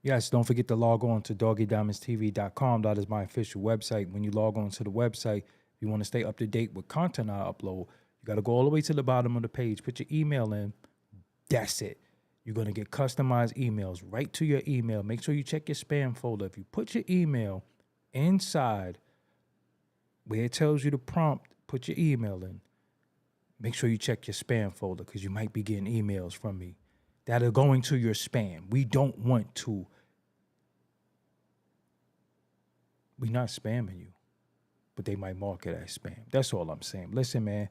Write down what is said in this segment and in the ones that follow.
Yes, don't forget to log on to doggiediamondstv.com. That is my official website. When you log on to the website, if you want to stay up to date with content I upload, you got to go all the way to the bottom of the page, put your email in. That's it. You're going to get customized emails right to your email. Make sure you check your spam folder. If you put your email inside where it tells you to prompt, put your email in. Make sure you check your spam folder because you might be getting emails from me that are going to your spam. We don't want to. We're not spamming you, but they might mark it as spam. That's all I'm saying. Listen, man.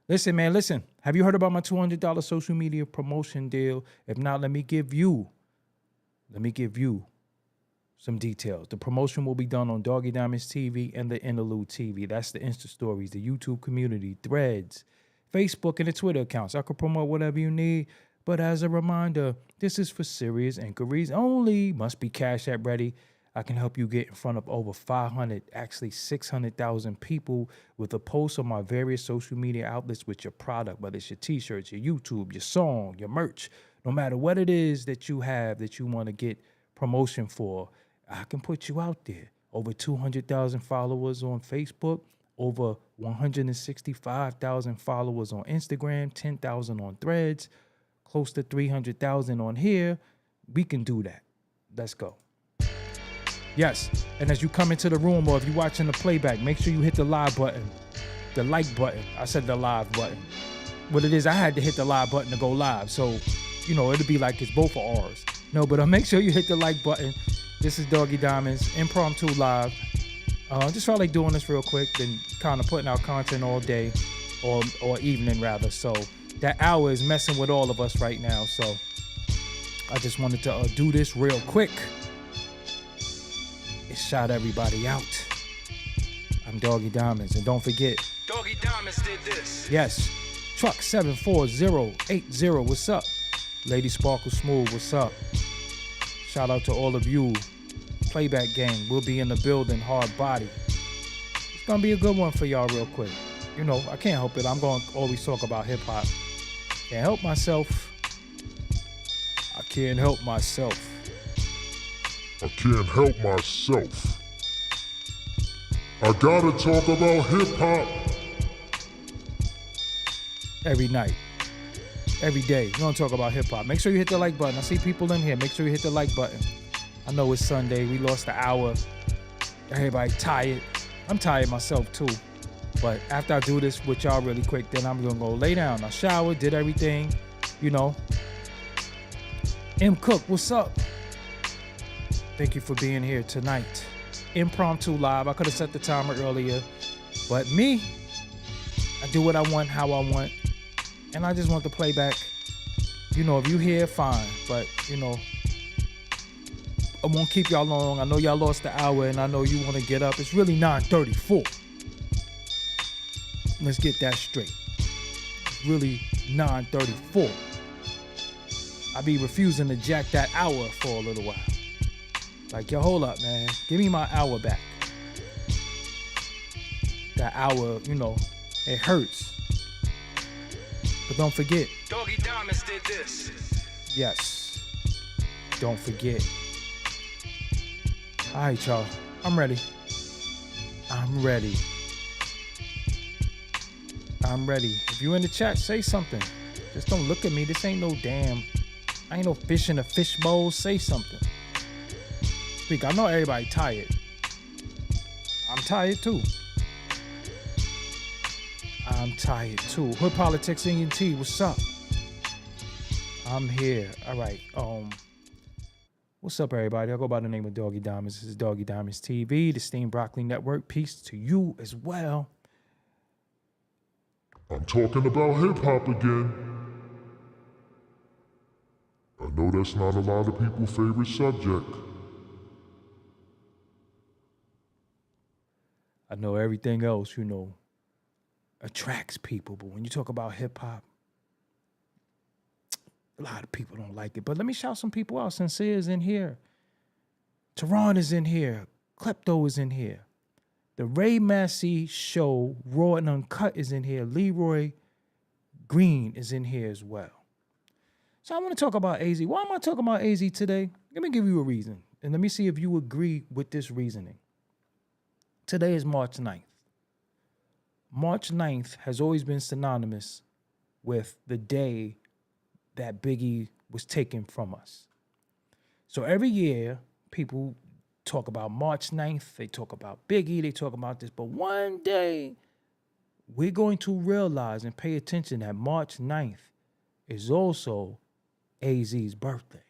Listen. Have you heard about my $200 social media promotion deal? If not, let me give you some details. The promotion will be done on Doggie Diamonds TV and the Interlude TV. That's the Insta stories, the YouTube community, threads, Facebook, and the Twitter accounts. I could promote whatever you need. But as a reminder, this is for serious inquiries only. Must be Cash App ready. I can help you get in front of over 500, actually 600,000 people with a post on my various social media outlets with your product, whether it's your t-shirts, your YouTube, your song, your merch. No matter what it is that you have that you want to get promotion for, I can put you out there. Over 200,000 followers on Facebook, over 165,000 followers on Instagram, 10,000 on Threads, close to 300,000 on here. We can do that. Let's go. Yes, and as you come into the room or if you're watching the playback, make sure you hit the live button, the like button. I said the live button. What it is, I had to hit the live button to go live. So, it'll be like it's both of ours. No, but make sure you hit the like button. This is Doggie Diamonds, Impromptu Live. Just felt like doing this real quick, been kind of putting out content all day or evening rather. So that hour is messing with all of us right now. So I just wanted to do this real quick. It shot everybody out. I'm Doggie Diamonds. And don't forget, Doggie Diamonds did this. Yes. Truck 74080. What's up? Lady Sparkle Smooth. What's up? Shout out to all of you. Playback gang. We'll be in the building. Hard body. It's going to be a good one for y'all real quick. I can't help it. I'm going to always talk about hip hop. Can't help myself. I can't help myself. I can't help myself. I gotta talk about hip hop. Every night. Every day. We're gonna talk about hip hop. Make sure you hit the like button. I see people in here. Make sure you hit the like button. I know it's Sunday. We lost an hour. Everybody tired. I'm tired myself too. But after I do this with y'all really quick, then I'm gonna go lay down. I showered, did everything, M. Cook, what's up? Thank you for being here tonight. Impromptu Live. I could have set the timer earlier, but me, I do what I want, how I want, and I just want the playback. If you here, fine, but I won't keep y'all long. I know y'all lost the hour, and I know you want to get up. It's really 9:34. Let's get that straight. It's really 9:34. I be refusing to jack that hour for a little while. Like, yo, hold up, man. Give me my hour back. That hour, it hurts. But don't forget. Doggie Diamonds did this. Yes. Don't forget. All right, y'all. I'm ready. If you in the chat, say something. Just don't look at me. This ain't no I ain't no fish in a fish bowl. Say something. Speak. I know everybody tired. I'm tired too. Hood Politics ENT, what's up? I'm here. All right. What's up, everybody? I go by the name of Doggie Diamonds. This is Doggie Diamonds TV, the Steamed Broccoli Network. Peace to you as well. I'm talking about hip hop again. I know that's not a lot of people's favorite subject. I know everything else, attracts people. But when you talk about hip hop, a lot of people don't like it. But let me shout some people out. Sincere is in here. Tehran is in here. Klepto is in here. The Ray Massey Show, Raw and Uncut is in here. Leroy Green is in here as well. So I want to talk about AZ. Why am I talking about AZ today? Let me give you a reason, and let me see if you agree with this reasoning. Today is March 9th. March 9th has always been synonymous with the day that Biggie was taken from us. So every year, people talk about March 9th, they talk about Biggie, they talk about this, but one day we're going to realize and pay attention that March 9th is also AZ's birthday.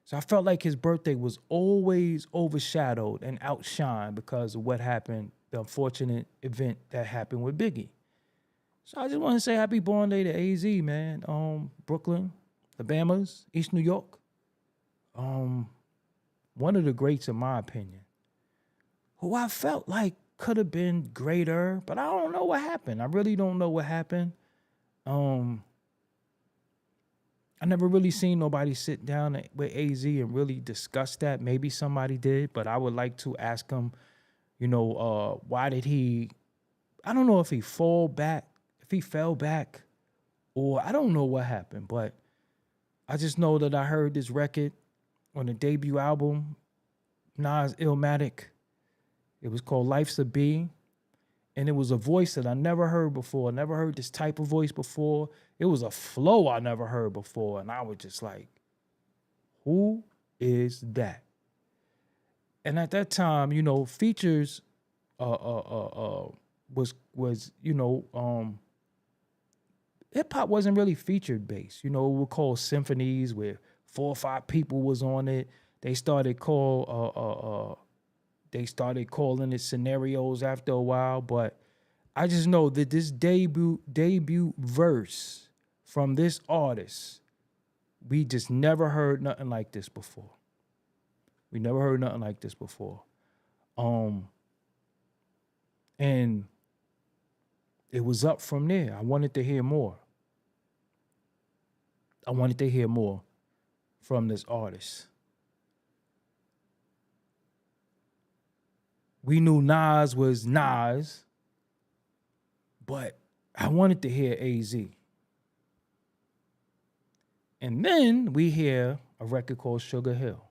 So I felt like his birthday was always overshadowed and outshined because of what happened, the unfortunate event that happened with Biggie. So I just want to say happy born day to AZ, man. Brooklyn, the Bamas, East New York. One of the greats in my opinion, who I felt like could have been greater, but I don't know what happened. I really don't know what happened. I never really seen nobody sit down with AZ and really discuss that. Maybe somebody did, but I would like to ask him, why did he, I don't know if he fell back, or I don't know what happened, but I just know that I heard this record on the debut album, Nas Illmatic. It was called Life's a B. And it was a voice that I never heard before. Never heard this type of voice before. It was a flow I never heard before. And I was just like, who is that? And at that time, features hip hop wasn't really featured based. We were called symphonies where 4 or 5 people was on it. They started calling it scenarios after a while, but I just know that this debut verse from this artist, we just never heard nothing like this before. We never heard nothing like this before. And it was up from there. I wanted to hear more. I wanted to hear more from this artist. We knew Nas was Nas, but I wanted to hear AZ. And then we hear a record called Sugar Hill.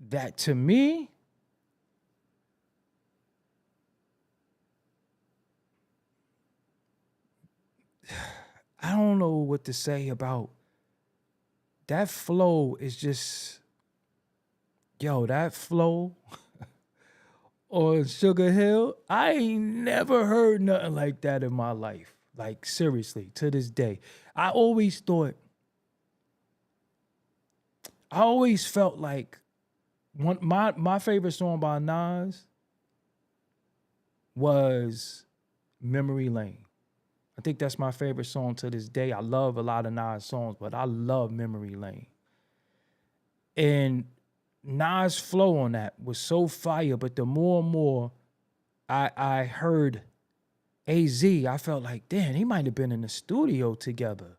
That to me, I don't know what to say about that flow. Is just, that flow on Sugar Hill, I ain't never heard nothing like that in my life. Like, seriously, to this day. I always felt like my favorite song by Nas was Memory Lane. I think that's my favorite song to this day. I love a lot of Nas songs, but I love Memory Lane. And Nas' flow on that was so fire, but the more and more I heard AZ, I felt like, damn, he might have been in the studio together.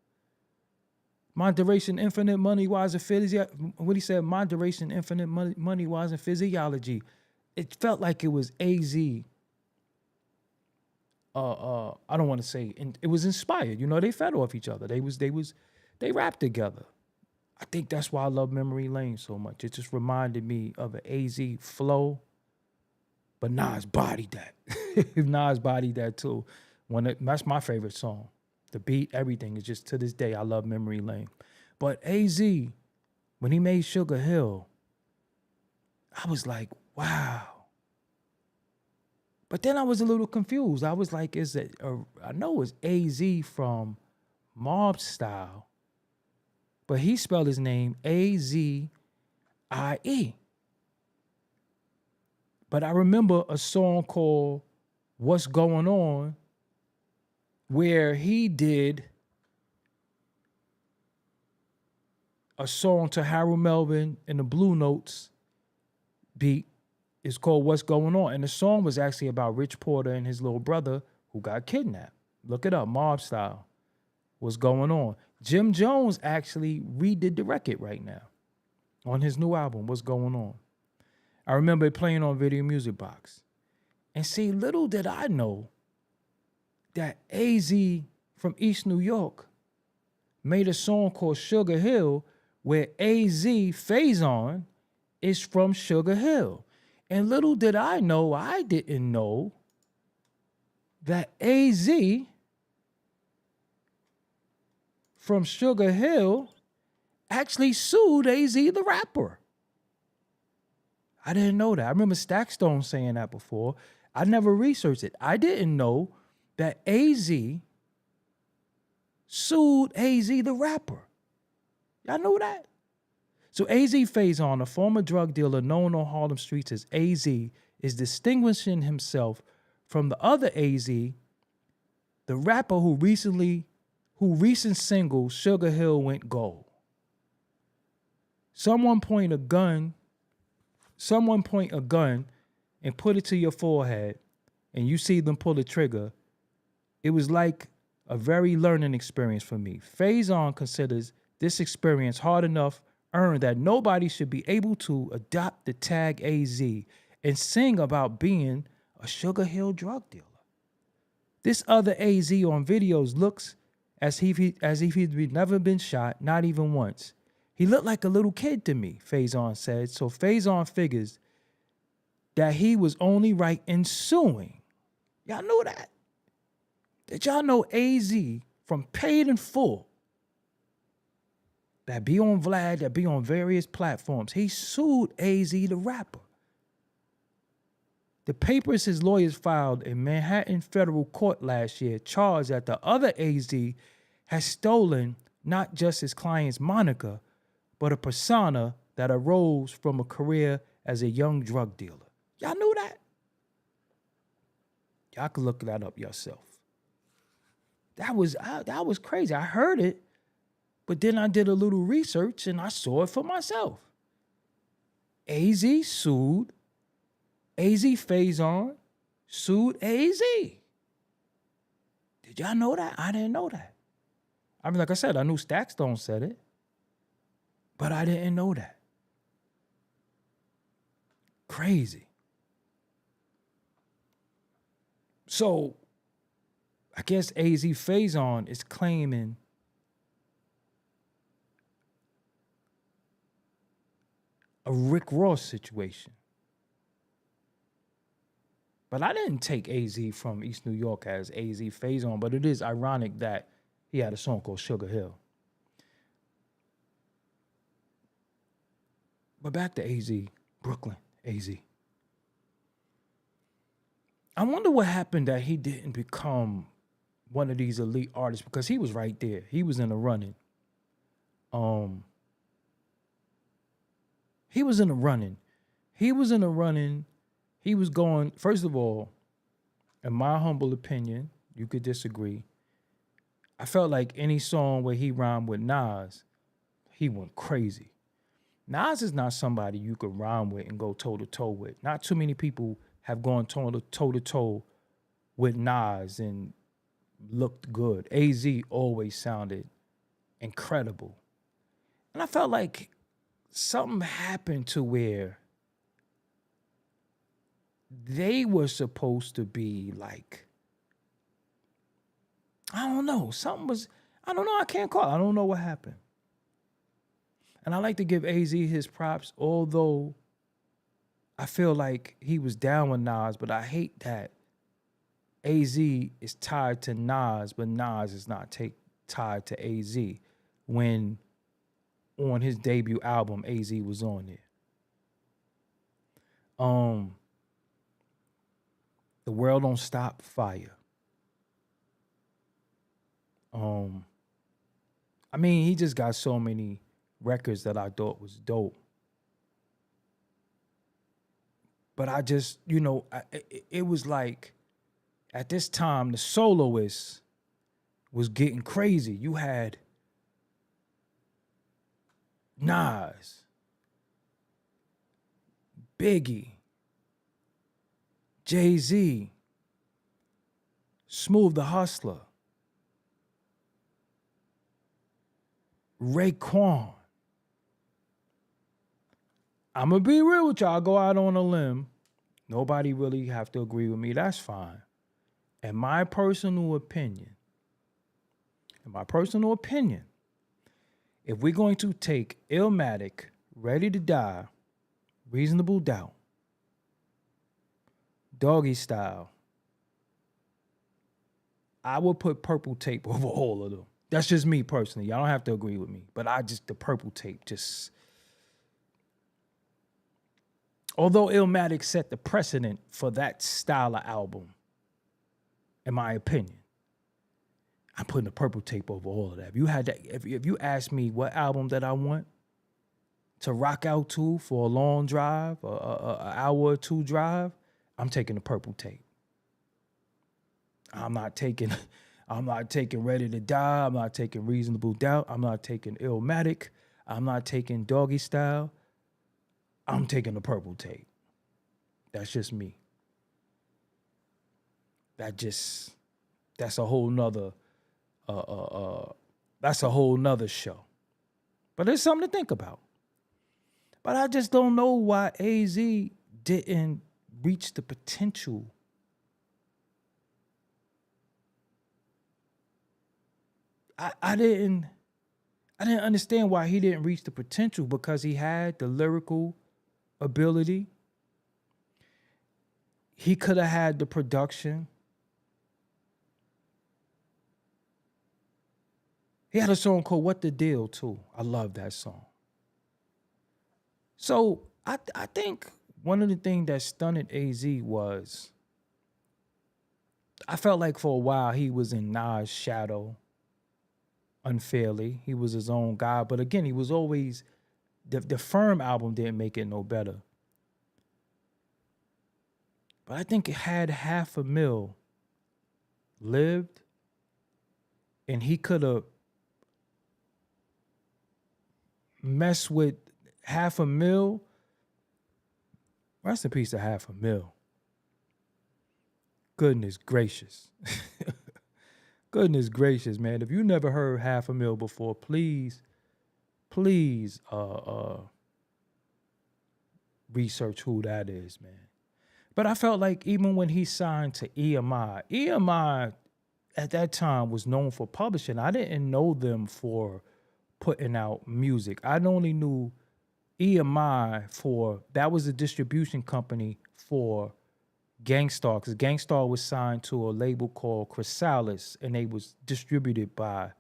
Moderation, infinite money-wise, and physiology. What he said, moderation, infinite money-wise, and physiology. It felt like it was AZ. I don't want to say, it was inspired. They fed off each other. They rapped together. I think that's why I love Memory Lane so much. It just reminded me of an AZ flow, but Nas bodied that. Nas bodied that too. That's my favorite song. The beat, everything is just, to this day, I love Memory Lane. But AZ, when he made Sugar Hill, I was like, wow. But then I was a little confused. I was like, I know it's AZ from Mob Style, but he spelled his name AZIE. But I remember a song called What's Going On, where he did a song to Harold Melvin and the Blue Notes beat. It's called What's Going On. And the song was actually about Rich Porter and his little brother who got kidnapped. Look it up, Mob Style. What's Going On? Jim Jones actually redid the record right now on his new album, What's Going On. I remember it playing on Video Music Box. And see, little did I know that AZ from East New York made a song called Sugar Hill where AZ Faison is from Sugar Hill. And little did I know, I didn't know that AZ from Sugar Hill actually sued AZ the rapper. I didn't know that. I remember Stackstone saying that before. I never researched it. I didn't know that AZ sued AZ the rapper. Y'all know that? So AZ Faison, a former drug dealer known on Harlem streets as AZ, is distinguishing himself from the other AZ, the rapper who recent single Sugar Hill went gold. Someone point a gun and put it to your forehead and you see them pull the trigger. It was like a very learning experience for me. Faison considers this experience hard enough earned that nobody should be able to adopt the tag AZ and sing about being a Sugar Hill drug dealer. This other AZ on videos looks as if he'd never been shot, not even once. He looked like a little kid to me, Faison said. So Faison figures that he was only right in suing. Y'all know that? Did y'all know AZ from Paid in Full, that be on Vlad, that be on various platforms, he sued AZ the rapper. The papers his lawyers filed in Manhattan federal court last year charged that the other AZ has stolen not just his client's moniker, but a persona that arose from a career as a young drug dealer. Y'all knew that? Y'all can look that up yourself. That was crazy. I heard it, but then I did a little research and I saw it for myself. AZ sued. AZ Faison sued AZ. Did y'all know that? I didn't know that. I mean, like I said, I knew Stackstone said it, but I didn't know that. Crazy. So, I guess AZ Faison is claiming a Rick Ross situation. But I didn't take AZ from East New York as AZ Faison, but it is ironic that he had a song called Sugar Hill. But back to AZ, Brooklyn, AZ. I wonder what happened that he didn't become one of these elite artists, because he was right there. He was in the running. He was in the running. He was going, first of all, in my humble opinion, you could disagree, I felt like any song where he rhymed with Nas, he went crazy. Nas is not somebody you could rhyme with and go toe-to-toe with. Not too many people have gone toe-to-toe with Nas and looked good. AZ always sounded incredible. And I felt like something happened to where they were supposed to be like, I don't know, I can't call it. I don't know what happened. And I like to give AZ his props, although I feel like he was down with Nas, but I hate that AZ is tied to Nas, but Nas is not tied to AZ, when on his debut album, AZ was on there. The World Don't Stop, fire. I mean, he just got so many records that I thought was dope. But I just, it was like, at this time, the soloist was getting crazy. You had Nas, Biggie, Jay-Z, Smooth the Hustler, Raekwon. I'm going to be real with y'all. I'll go out on a limb. Nobody really have to agree with me. That's fine. In my personal opinion, if we're going to take Illmatic, Ready to Die, Reasonable Doubt, Doggy Style, I would put Purple Tape over all of them. That's just me personally. Y'all don't have to agree with me. But the Purple Tape just... Although Illmatic set the precedent for that style of album, in my opinion, I'm putting the Purple Tape over all of that. If you ask me what album that I want to rock out to for a long drive, an hour or two drive, I'm taking the Purple Tape. I'm not taking Ready to Die. I'm not taking Reasonable Doubt. I'm not taking Illmatic. I'm not taking Doggy Style. I'm taking the Purple Tape. That's just me. That's a whole nother show. But it's something to think about. But I just don't know why AZ didn't reach the potential. I didn't understand why he didn't reach the potential, because he had the lyrical ability. He could have had the production. He had a song called What the Deal, too. I love that song. So I think one of the things that stunted AZ was, I felt like for a while he was in Nas' shadow unfairly. He was his own guy. But again, he was always... The Firm album didn't make it no better. But I think it had $500,000 lived, and he could have messed with $500,000. Rest in peace to $500,000. Goodness gracious. Goodness gracious, man. If you never heard $500,000 before, please research who that is, man. But I felt like even when he signed to EMI at that time was known for publishing. I didn't know them for putting out music. I only knew EMI for, that was a distribution company for Gangstar, because Gangstar was signed to a label called Chrysalis, and they was distributed by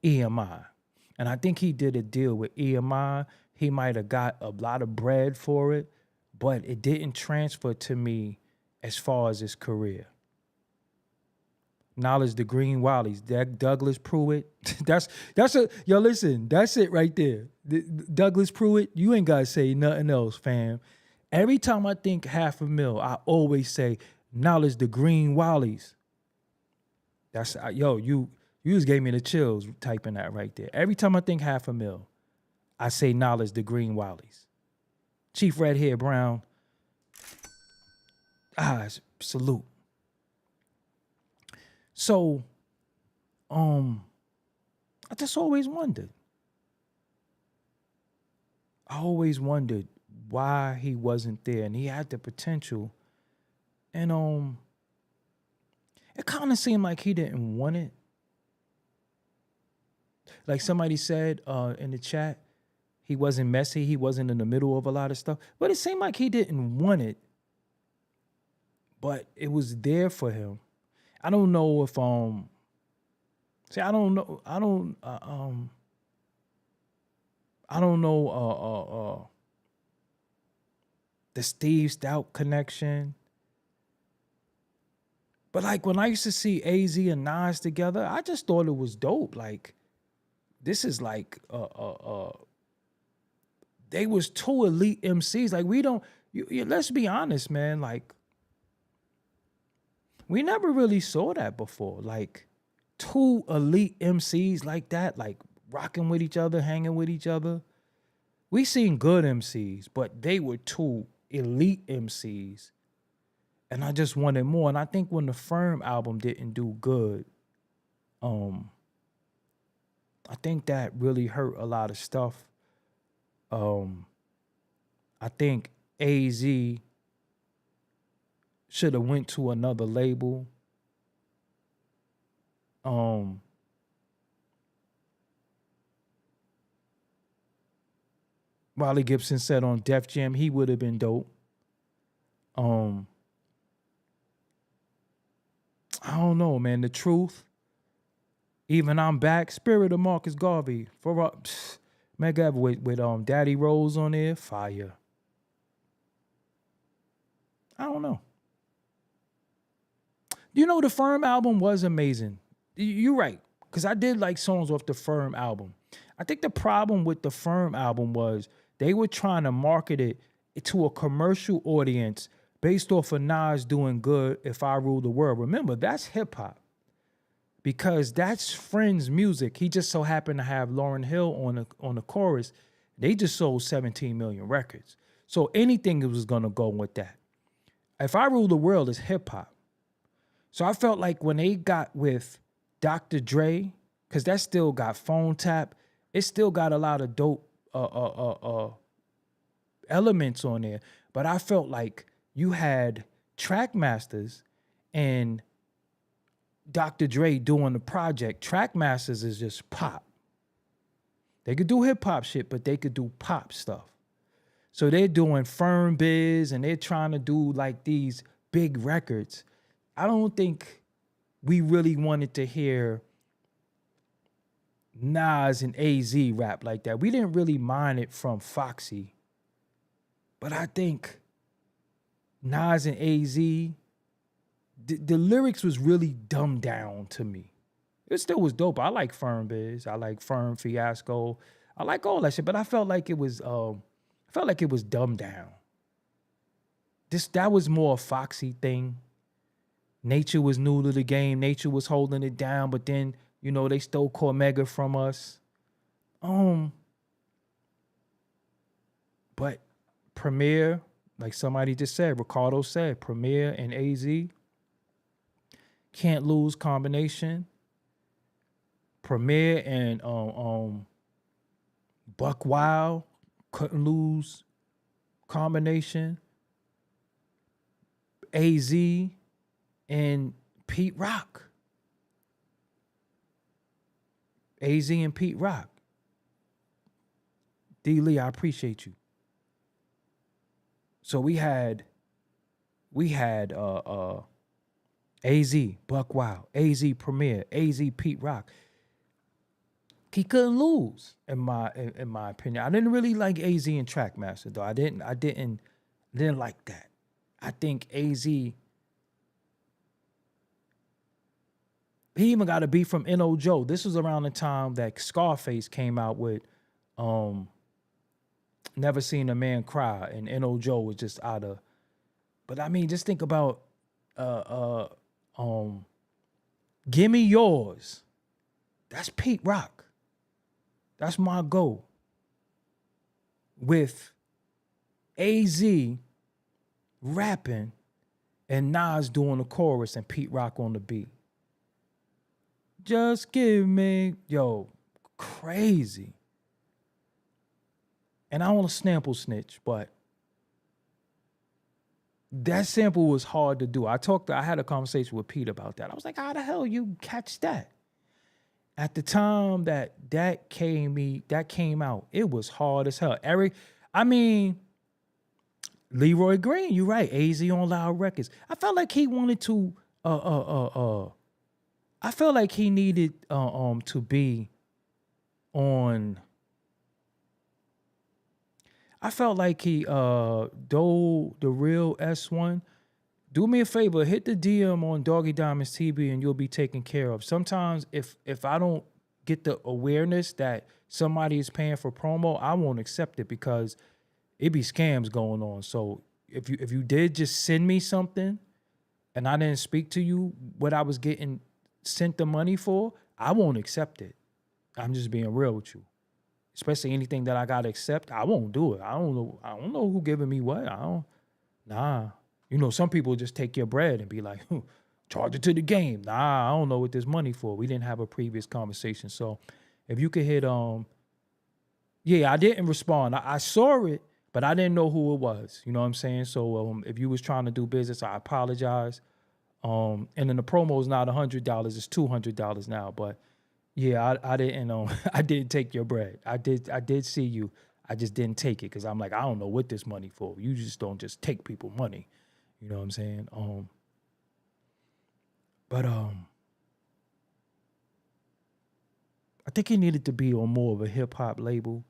EMI. And I think he did a deal with EMI. He might have got a lot of bread for it, but it didn't transfer to me as far as his career. Knowledge the Green Wallies, Douglas Pruitt. That's it right there. Douglas Pruitt, you ain't gotta say nothing else, fam. Every time I think $500,000, I always say Knowledge the Green Wallies. You just gave me the chills typing that right there. Every time I think $500,000, I say Knowledge the Green Wallies. Chief Redhead Brown, salute. So, I just always wondered. Why he wasn't there, and he had the potential. And it kind of seemed like he didn't want it. Like somebody said in the chat, he wasn't messy. He wasn't in the middle of a lot of stuff. But it seemed like he didn't want it. But it was there for him. I don't know if I don't know the Steve Stout connection. But like when I used to see AZ and Nas together, I just thought it was dope. Like, this is like they was two elite MCs. Like, we don't let's be honest, man. Like, we never really saw that before. Like, two elite MCs like that, like rocking with each other, hanging with each other. We seen good MCs, but they were two elite MCs. And I just wanted more. And I think when the Firm album didn't do good, I think that really hurt a lot of stuff. I think AZ should have went to another label. Wally Gibson said on Def Jam he would have been dope. I don't know, man. The Truth. Even I'm Back. Spirit of Marcus Garvey. For Mega with Daddy Rose on there. Fire. I don't know. You know, the Firm album was amazing. You're right. Because I did like songs off the Firm album. I think the problem with the Firm album was they were trying to market it to a commercial audience based off of Nas doing Good, If I Rule the World. Remember, that's hip hop. Because that's Friends music. He just so happened to have Lauryn Hill on the chorus. They just sold 17 million records. So anything was gonna go with that. If I Rule the World is hip hop. So I felt like when they got with Dr. Dre, because that still got Phone Tap, it still got a lot of dope elements on there. But I felt like you had Trackmasters and Dr. Dre doing the project. Trackmasters is just pop. They could do hip hop shit, but they could do pop stuff. So they're doing Firm Biz and they're trying to do like these big records. I don't think we really wanted to hear Nas and AZ rap like that. We didn't really mind it from Foxy. But I think Nas and AZ, the lyrics was really dumbed down to me. It still was dope. I like Firm Biz. I like Firm Fiasco. I like all that shit. But I felt like it was dumbed down. That was more a Foxy thing. Nature was new to the game. Nature was holding it down, but then, you know, they stole Cormega from us. But Premier, like somebody just said, Ricardo said, Premier and AZ, can't lose combination. Premier and Buck Wild couldn't lose combination. AZ and Pete Rock. AZ and Pete Rock. D. Lee, I appreciate you. So we had AZ, Buck Wild, AZ Premier, AZ Pete Rock. He couldn't lose, in my opinion. I didn't really like AZ and Trackmaster though. I didn't like that. I think AZ, he even got a beat from N.O. Joe. This was around the time that Scarface came out with Never Seen a Man Cry, and N.O. Joe was just out of. But I mean, just think about Gimme Yours. That's Pete Rock. That's my goal. With AZ rapping and Nas doing the chorus and Pete Rock on the beat. Just give me, crazy. And I don't want to sample snitch, but that sample was hard to do. I had a conversation with Pete about that. I was like, how the hell you catch that? At the time that came out, it was hard as hell. Leroy Green, you're right. AZ on Loud Records. I felt like he wanted to I felt like he needed to be on. I felt like he the real S1. Do me a favor, hit the DM on Doggie Diamonds TV and you'll be taken care of. Sometimes if I don't get the awareness that somebody is paying for promo, I won't accept it because it be scams going on. So if you did just send me something and I didn't speak to you what I was getting sent the money for, I won't accept it. I'm just being real with you. Especially anything that I gotta accept, I won't do it. I don't know who giving me what. Nah. You know, some people just take your bread and be like, charge it to the game. Nah, I don't know what this money for. We didn't have a previous conversation. So if you could hit, I didn't respond. I saw it, but I didn't know who it was. You know what I'm saying? So if you was trying to do business, I apologize. And then the promo is not $100, it's $200 now. But yeah, I didn't I didn't take your bread. I did see you. I just didn't take it because I'm like, I don't know what this money for. You just don't just take people money. You know what I'm saying? But I think he needed to be on more of a hip hop label.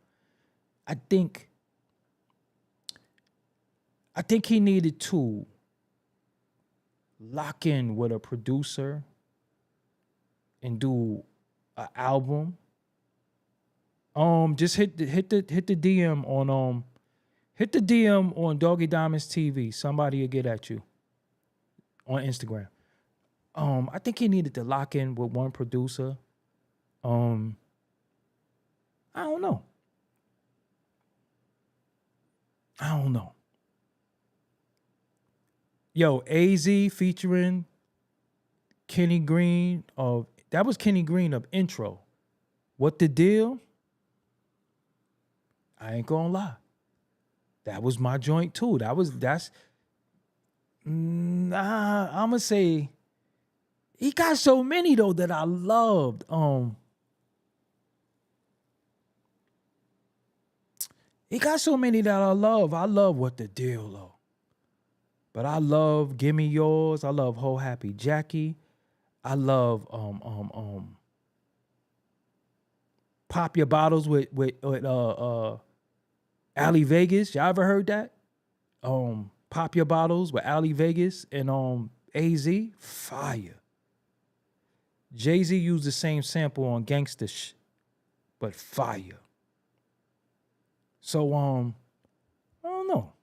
I think he needed to lock in with a producer and do an album. Just hit the DM on Doggie Diamonds TV. Somebody will get at you on Instagram. I think he needed to lock in with one producer. I don't know. Yo, AZ featuring Kenny Green that was Kenny Green of Intro. What the deal? I ain't gonna lie. That was my joint too. I'ma say he got so many though that I loved. He got so many that I love. I love What the Deal though. But I love Gimme Yours. I love Ho Happy Jackie. I love Pop Your Bottles with Ali Vegas. Y'all ever heard that? Pop Your Bottles with Ali Vegas and AZ. Fire. Jay-Z used the same sample on Gangsta but fire. So I don't know.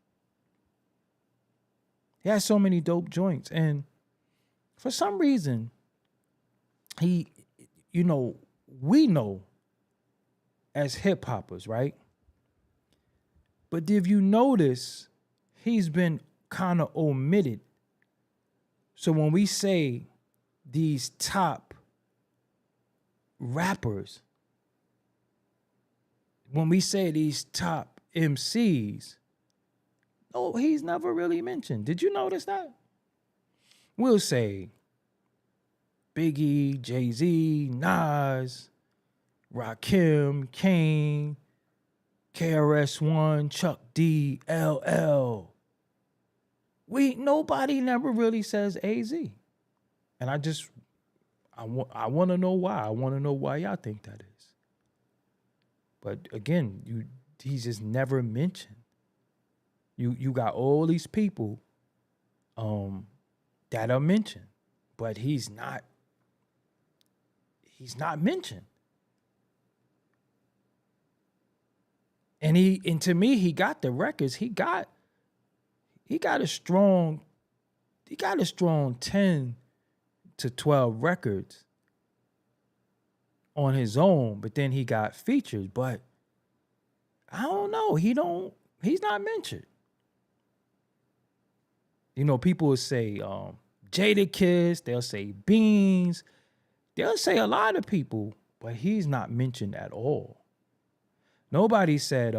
He has so many dope joints. And for some reason, we know as hip hoppers, right? But if you notice, he's been kind of omitted. So when we say these top rappers, when we say these top MCs, no, he's never really mentioned. Did you notice that? We'll say Biggie, Jay-Z, Nas, Rakim, Kane, KRS-One, Chuck D, LL. Nobody never really says AZ. And I want to know why. I want to know why y'all think that is. But again, he's just never mentioned. You got all these people that are mentioned, but he's not mentioned. And to me, he got the records. He got a strong 10 to 12 records on his own, but then he got features. But I don't know. He's not mentioned. People will say Jadakiss, they'll say Beans, they'll say a lot of people, but he's not mentioned at all. Nobody said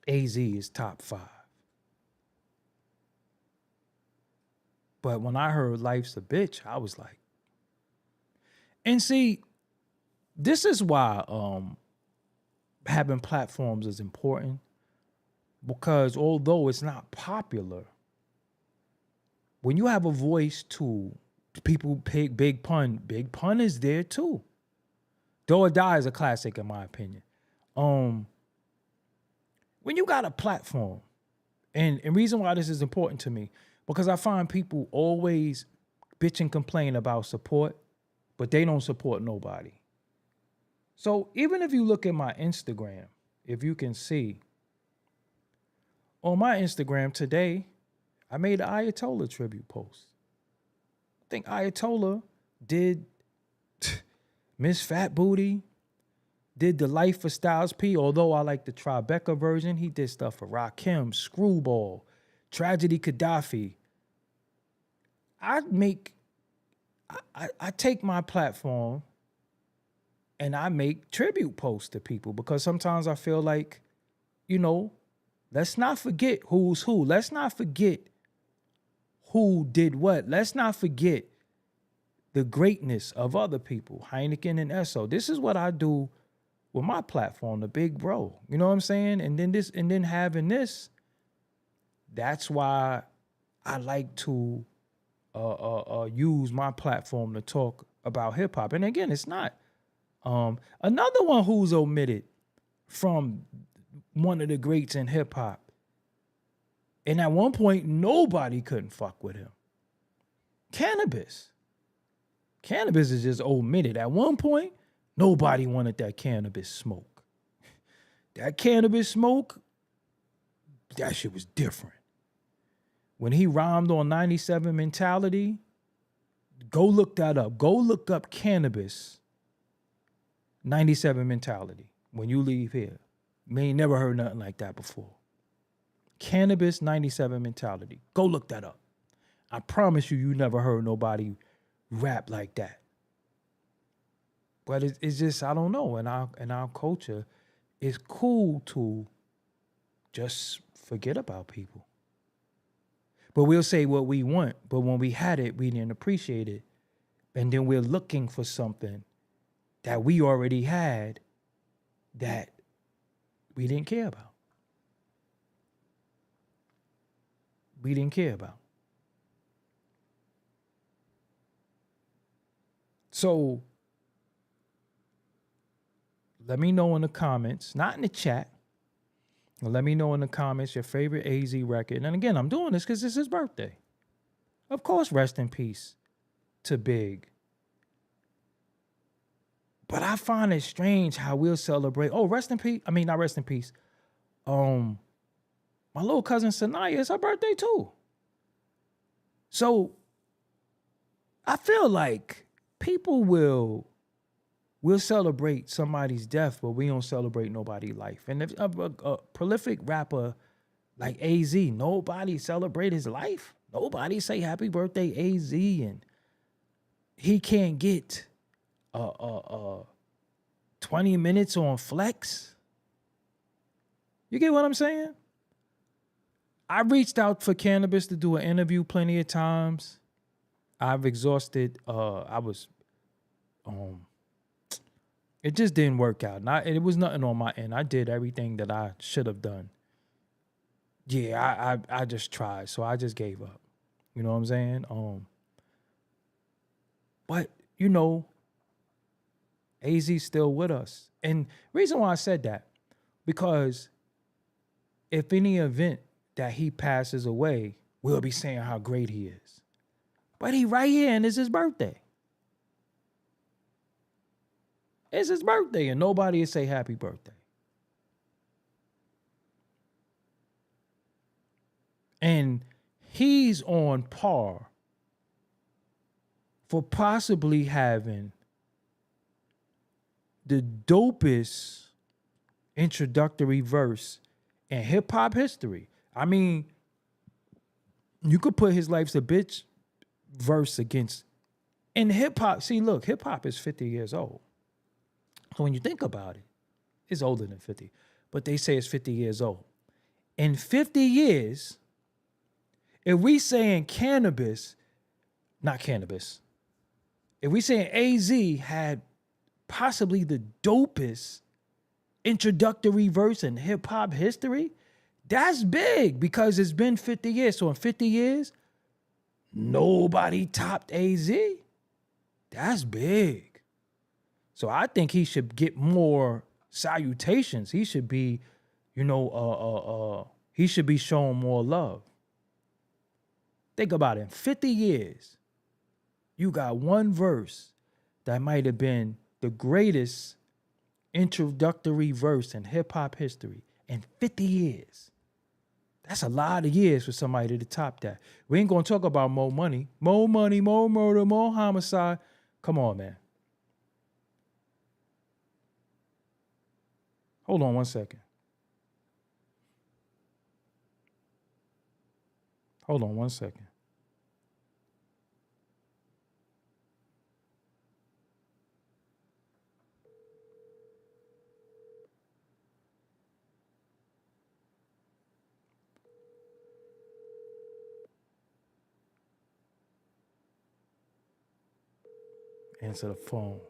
AZ is top 5. But when I heard Life's a Bitch, I was like, and see, this is why having platforms is important. Because although it's not popular, when you have a voice to people pick Big Pun is there too. Do or Die is a classic in my opinion. When you got a platform, and reason why this is important to me, because I find people always bitch and complain about support, but they don't support nobody. So even if you look at my Instagram, if you can see, on my Instagram today, I made an Ayatollah tribute post. I think Ayatollah did Miss Fat Booty, did the Life of Styles P, although I like the Tribeca version. He did stuff for Rakim, Screwball, Tragedy Gaddafi. I take my platform and I make tribute posts to people because sometimes I feel like, let's not forget who's who. Let's not forget who did what. Let's not forget the greatness of other people, Heineken and Esso. This is what I do with my platform, the big bro. You know what I'm saying? And then having this, that's why I like to use my platform to talk about hip hop. And again, it's not another one who's omitted from one of the greats in hip hop. And at one point, nobody couldn't fuck with him. Cannabis. Cannabis is just omitted. At one point, nobody wanted that cannabis smoke. That cannabis smoke, that shit was different. When he rhymed on 97 Mentality, go look that up. Go look up Cannabis 97 Mentality when you leave here. You ain't never heard nothing like that before. Cannabis 97 Mentality. Go look that up. I promise you, you never heard nobody rap like that. But it's just, I don't know. In our culture, it's cool to just forget about people. But we'll say what we want. But when we had it, we didn't appreciate it. And then we're looking for something that we already had that we didn't care about. We didn't care about. So let me know in the comments, not in the chat. Let me know in the comments your favorite AZ record. And again, I'm doing this because it's his birthday. Of course, rest in peace to Big. But I find it strange how we'll celebrate. Oh, rest in peace. I mean, not rest in peace. My little cousin Sanaya, it's her birthday too. So I feel like people will celebrate somebody's death, but we don't celebrate nobody's life. And if a prolific rapper like AZ, nobody celebrate his life. Nobody say happy birthday, AZ, and he can't get 20 minutes on Flex. You get what I'm saying? I reached out for Cannabis to do an interview plenty of times. I've exhausted. It just didn't work out. It was nothing on my end. I did everything that I should have done. Yeah, I just tried, so I just gave up. You know what I'm saying? But you know, AZ's still with us, and reason why I said that, because if any event that he passes away, we'll be saying how great he is. But he right here, and it's his birthday. It's his birthday, and nobody will say happy birthday. And he's on par for possibly having the dopest introductory verse in hip hop history. I mean, you could put His Life's a Bitch verse against, in hip hop. See, look, hip hop is 50 years old. So when you think about it, it's older than 50, but they say it's 50 years old. In 50 years, if we saying if we saying AZ had possibly the dopest introductory verse in hip hop history, that's big because it's been 50 years. So in 50 years, nobody topped AZ. That's big. So I think he should get more salutations. He should be, he should be shown more love. Think about it. In 50 years, you got one verse that might have been the greatest introductory verse in hip hop history in 50 years. That's a lot of years for somebody to top that. We ain't gonna talk about more money, more murder, more homicide. Come on, man. Hold on one second. Hold on one second. Answer the phone.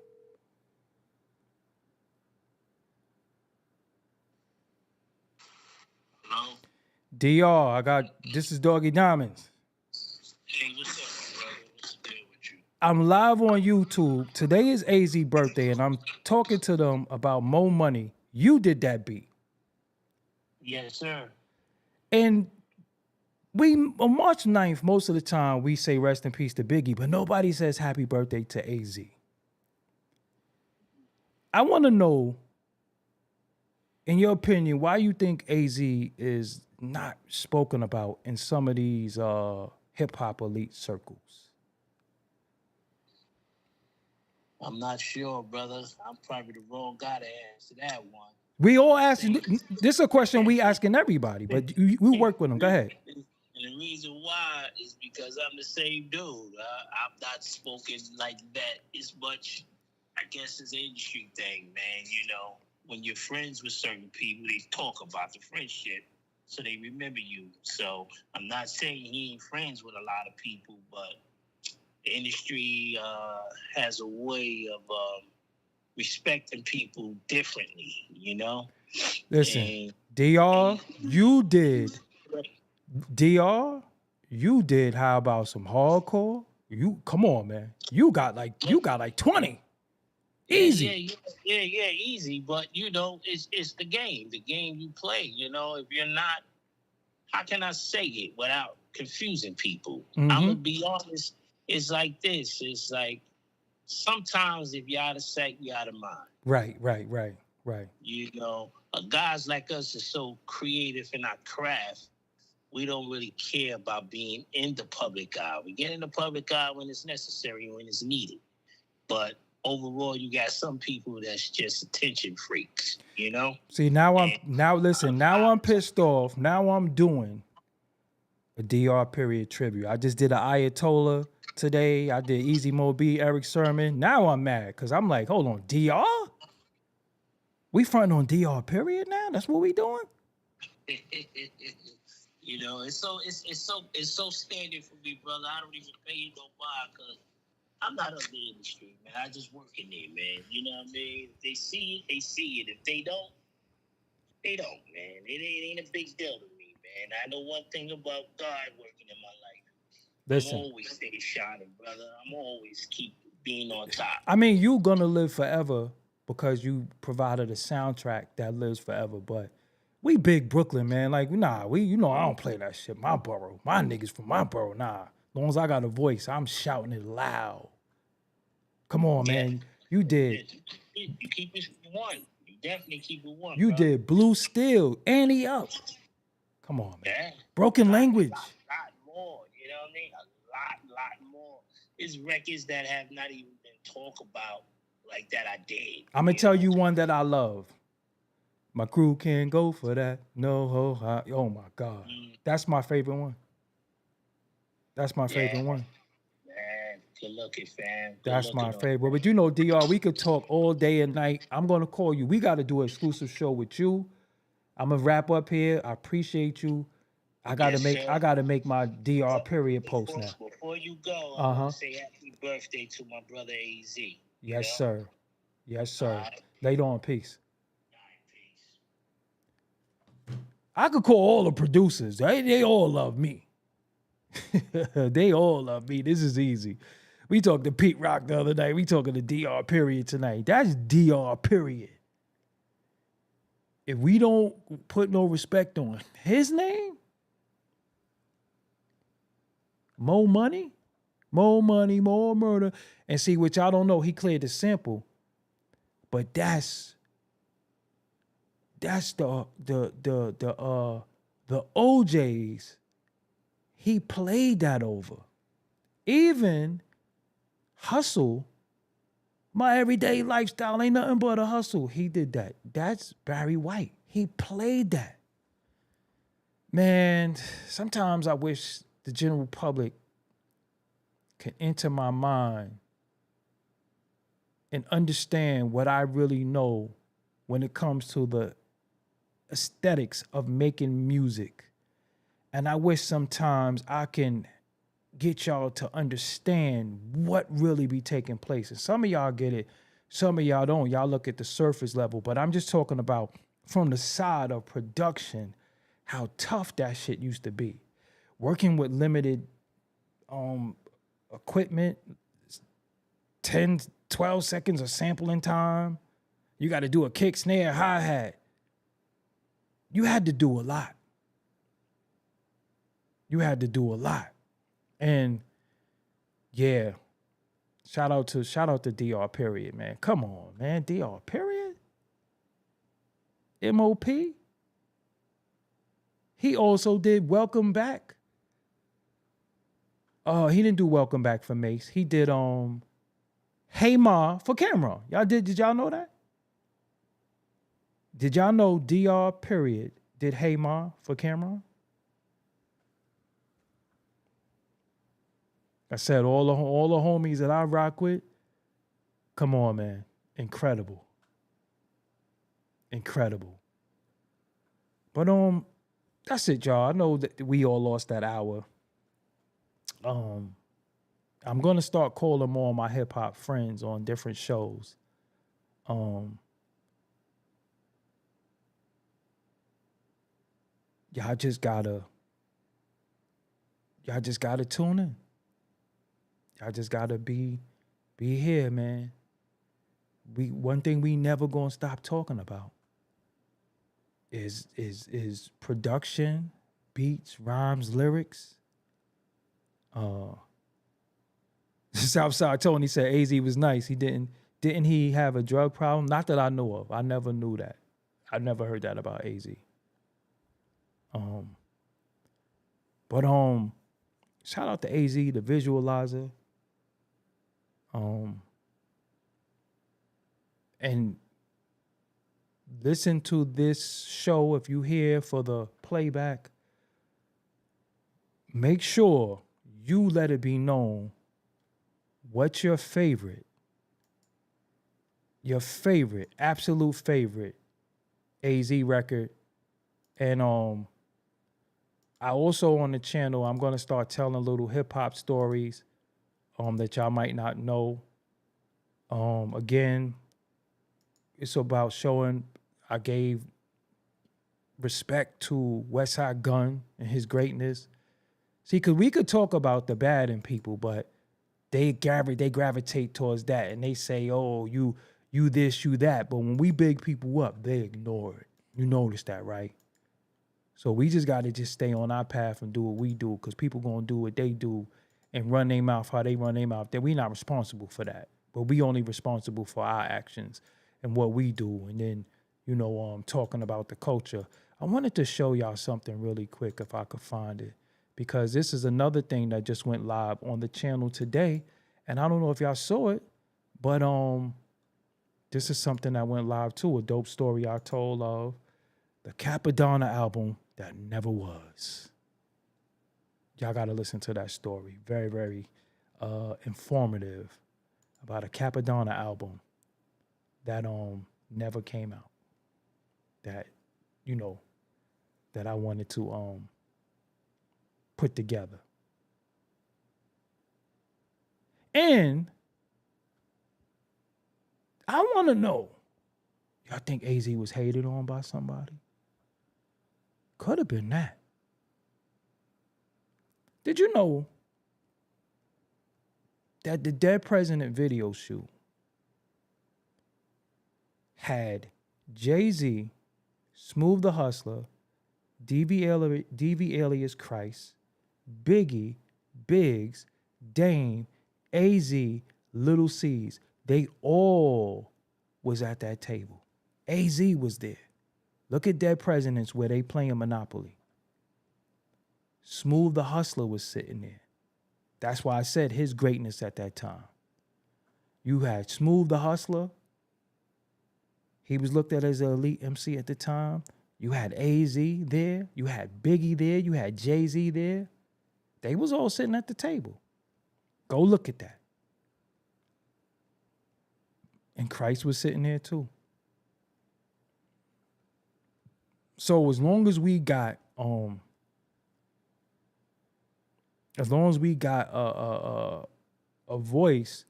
This is Doggie Diamonds. Hey, what's up, my brother? What's the deal with you? I'm live on YouTube. Today is AZ birthday, and I'm talking to them about Mo Money. You did that beat. Yes, sir. And on March 9th, most of the time we say rest in peace to Biggie, but nobody says happy birthday to AZ. I want to know, in your opinion, why you think AZ is not spoken about in some of these hip hop elite circles. I'm not sure, brother. I'm probably the wrong guy to answer that one. We all asking. This is a question we asking everybody, but we work with them. Go ahead. And the reason why is because I'm the same dude. I'm not spoken like that as much. I guess it's an industry thing, man. You know, when you're friends with certain people, they talk about the friendship, so they remember you. So I'm not saying he ain't friends with a lot of people, but the industry has a way of respecting people differently, you know? Listen, And DR, you did. DR, you did. How about some hardcore? You come on, man. You got like 20. Easy. Yeah, easy. But you know, it's the game you play. You know, if you're not, how can I say it without confusing people? Mm-hmm. I'm gonna be honest. It's like this. It's like sometimes if you're out of sight, you're out of mind. Right. You know, guys like us are so creative in our craft. We don't really care about being in the public eye. We get in the public eye when it's necessary, when it's needed. But overall, you got some people that's just attention freaks, you know? See, now I'm pissed off. Now I'm doing a DR period tribute. I just did an Ayatollah today. I did Easy Mo B, Eric Sermon. Now I'm mad because I'm like, hold on, DR? We fronting on DR period now? That's what we doing? You know, it's so standard for me, brother. I don't even pay you no mind because I'm not on the industry, man. I just work in there, man. You know what I mean? If they see it, they see it. If they don't, man. It ain't a big deal to me, man. I know one thing about God working in my life. Listen. I'm always stay shining, brother. I'm always keep being on top. I mean, you gonna live forever because you provided a soundtrack that lives forever, but we big Brooklyn, man. Like, nah, I don't play that shit. My borough. My niggas from my borough, nah. As long as I got a voice, I'm shouting it loud. Come on, man. You did. You keep it one. You definitely keep it one. You did Blue Steel, Annie Up. Come on, man. Yeah. Broken Language. A lot more. You know what I mean? A lot more. It's records that have not even been talked about like that I did. I'm going to tell you one that I love. My crew can't go for that. No ho ha. Oh, my God. That's my favorite one. That's my favorite one. Man, good looking, fam. That's my favorite. But you know, DR, we could talk all day and night. I'm going to call you. We got to do an exclusive show with you. I'm going to wrap up here. I appreciate you. I got to make my DR period post now. Before you go, I want to say happy birthday to my brother AZ. Yes, sir. Yes, sir. Later on, peace. I could call all the producers. They all love me. They all love me. This is easy. We talked to Pete Rock the other night. We talking to DR period tonight. That's DR period. If we don't put no respect on his name, more money, more murder. And see, which I don't know, he cleared the sample. But that's the OJs. He played that over. Even Hustle, my everyday lifestyle ain't nothing but a hustle. He did that. That's Barry White. He played that. Man, sometimes I wish the general public could enter my mind and understand what I really know when it comes to the aesthetics of making music. And I wish sometimes I can get y'all to understand what really be taking place. And some of y'all get it, some of y'all don't. Y'all look at the surface level, but I'm just talking about from the side of production, how tough that shit used to be. Working with limited equipment, 10, 12 seconds of sampling time. You got to do a kick, snare, hi-hat. You had to do a lot. You had to do a lot. And yeah, shout out to DR period, man. Come on, man. DR period? MOP? He also did Welcome Back. He didn't do Welcome Back for Mace. He did Hey Ma for Cameron. Did y'all know that? Did y'all know DR period did Hey Ma for Cameron? I said all the homies that I rock with. Come on, man. Incredible. But that's it, y'all. I know that we all lost that hour. I'm gonna start calling more of my hip hop friends on different shows. Y'all just gotta tune in. Y'all just gotta be here, man. One thing we never gonna stop talking about is production, beats, rhymes, lyrics. Southside Tony said AZ was nice. Didn't he have a drug problem? Not that I know of. I never knew that. I never heard that about AZ. But shout out to AZ, the visualizer. And listen to this show if you here for the playback. Make sure you let it be known what's your favorite, absolute favorite AZ record. And I also on the channel, I'm gonna start telling little hip hop stories that y'all might not know. Again, it's about showing I gave respect to Westside Gunn and his greatness. See, because we could talk about the bad in people, but they gravitate towards that and they say, oh, you this, you that. But when we big people up, they ignore it. You notice that, right? So we just got to just stay on our path and do what we do, because people going to do what they do and run their mouth how they run their mouth. That we're not responsible for that. But we only responsible for our actions and what we do. And then, talking about the culture. I wanted to show y'all something really quick if I could find it, because this is another thing that just went live on the channel today. And I don't know if y'all saw it, but this is something that went live too, a dope story I told of the Capadonna album that never was. Y'all got to listen to that story. Very, very informative about a Capadonna album that never came out. That, that I wanted to put together. And I want to know, y'all think AZ was hated on by somebody? Could have been that. Did you know that the Dead President video shoot had Jay-Z, Smooth the Hustler, DV alias Christ, Biggie, Biggs, Dame, AZ, Little C's. They all was at that table. AZ was there. Look at Dead Presidents where they playing Monopoly. Smooth the Hustler was sitting there. That's why I said his greatness at that time. You had Smooth the Hustler. He was looked at as an elite MC at the time. You had AZ there. You had Biggie there. You had Jay-Z there. They was all sitting at the table. Go look at that. And Christ was sitting there too. So as long as we got a voice,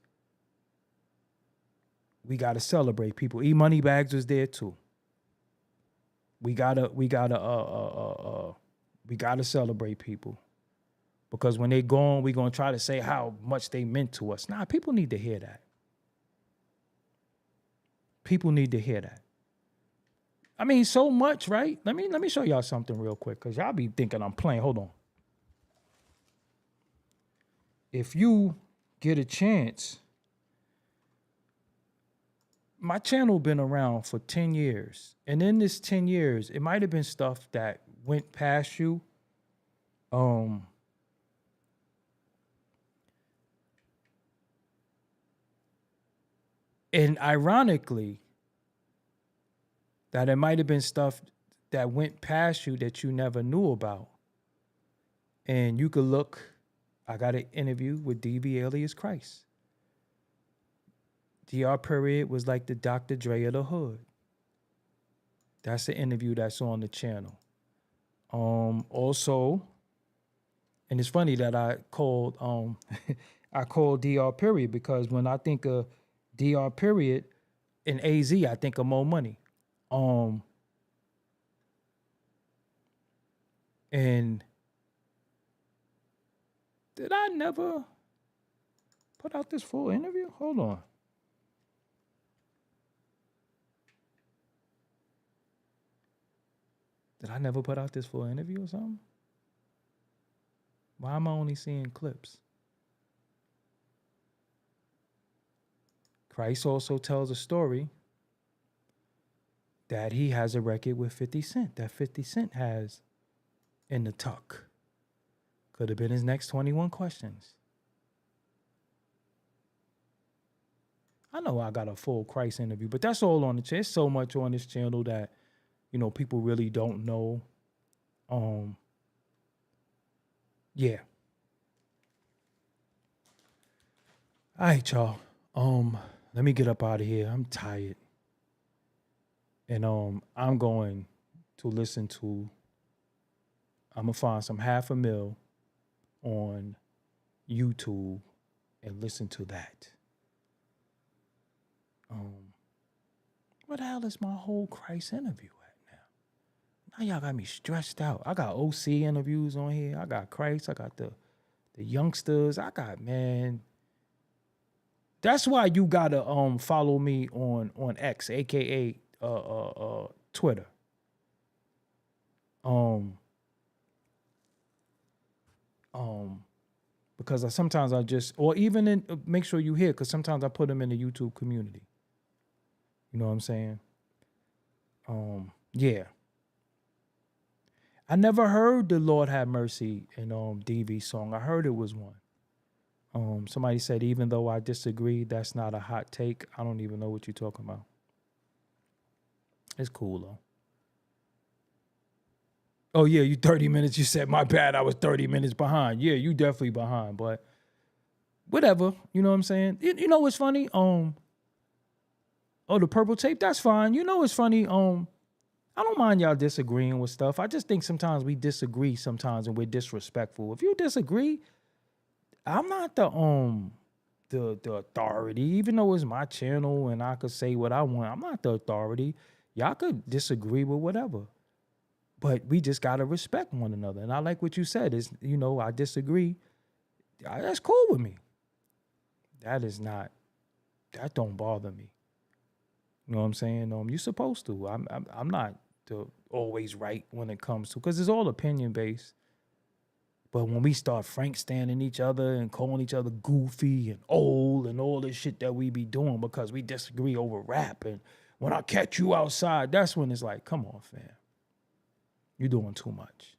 we got to celebrate people. E Money Bags was there too. we gotta celebrate people. Because when they gone, we're gonna try to say how much they meant to us. Nah, people need to hear that. People need to hear that. I mean, so much, right? Let me show y'all something real quick, because y'all be thinking I'm playing. Hold on. If you get a chance, my channel been around for 10 years. And in this 10 years, it might have been stuff that went past you. And ironically, that it might have been stuff that went past you that you never knew about. And you could look, I got an interview with DV alias Christ. DR Period was like the Dr. Dre of the hood. That's the interview that's on the channel. Also, and it's funny that I called DR Period, because when I think of DR Period in AZ, I think of Mo Money. And did I never put out this full interview? Hold on. Did I never put out this full interview or something? Why am I only seeing clips? Christ also tells a story that he has a record with 50 Cent, that 50 Cent has in the tuck. Could have been his next 21 questions. I know I got a full Christ interview, but that's all on the channel. There's so much on this channel that, you know, people really don't know. Yeah. All right, y'all. Let me get up out of here. I'm tired. And I'm going to listen to, I'm gonna find some 500,000 on YouTube and listen to that. What the hell is my whole Christ interview at now? Now y'all got me stressed out. I got OC interviews on here. I got Christ. I got the youngsters. I got, man. That's why you gotta follow me on X, aka Twitter. Because sometimes I just, or even in, make sure you hear, because sometimes I put them in the YouTube community. You know what I'm saying? Yeah. I never heard the Lord Have Mercy in DV song. I heard it was one. Somebody said, even though I disagree, that's not a hot take. I don't even know what you're talking about. It's cool though. Oh yeah, you 30 minutes. You said, my bad, I was 30 minutes behind. Yeah, you definitely behind, but whatever. You know what I'm saying? You know what's funny? Oh, the purple tape, that's fine. You know what's funny? I don't mind y'all disagreeing with stuff. I just think sometimes we disagree sometimes and we're disrespectful. If you disagree, I'm not the authority, even though it's my channel and I could say what I want. I'm not the authority. Y'all could disagree with whatever, but we just gotta respect one another. And I like what you said. Is, you know, I disagree. That's cool with me. That don't bother me. You know what I'm saying? You're supposed to. I'm not always right when it comes to, because it's all opinion based. But when we start Frank standing each other and calling each other goofy and old and all this shit that we be doing because we disagree over rap, and when I catch you outside, that's when it's like, come on, fam, you're doing too much.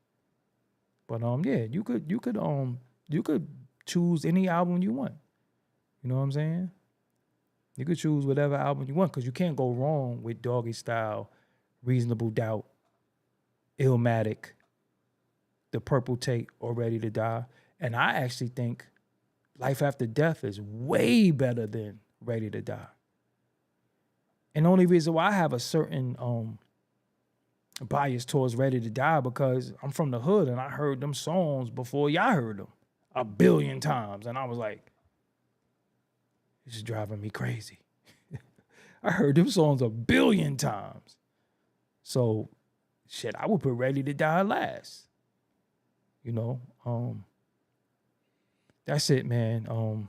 But yeah, you could choose any album you want. You know what I'm saying? You could choose whatever album you want, because you can't go wrong with Doggy Style, Reasonable Doubt, Illmatic, The Purple Tape, or Ready to Die. And I actually think Life After Death is way better than Ready to Die. And the only reason why I have a certain bias towards Ready to Die, because I'm from the hood and I heard them songs before y'all heard them 1 billion times. And I was like, this is driving me crazy. I heard them songs 1 billion times. So shit, I would put Ready to Die last. You know, that's it, man. I'll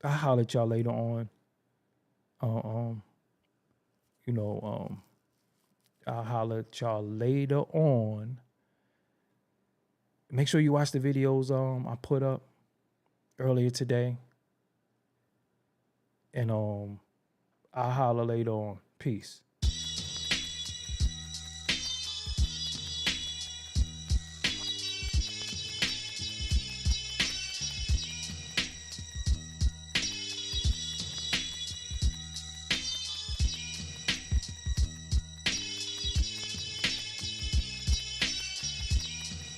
holler at y'all later on. I'll holler at y'all later on. Make sure you watch the videos I put up earlier today. And I'll holler later on. Peace.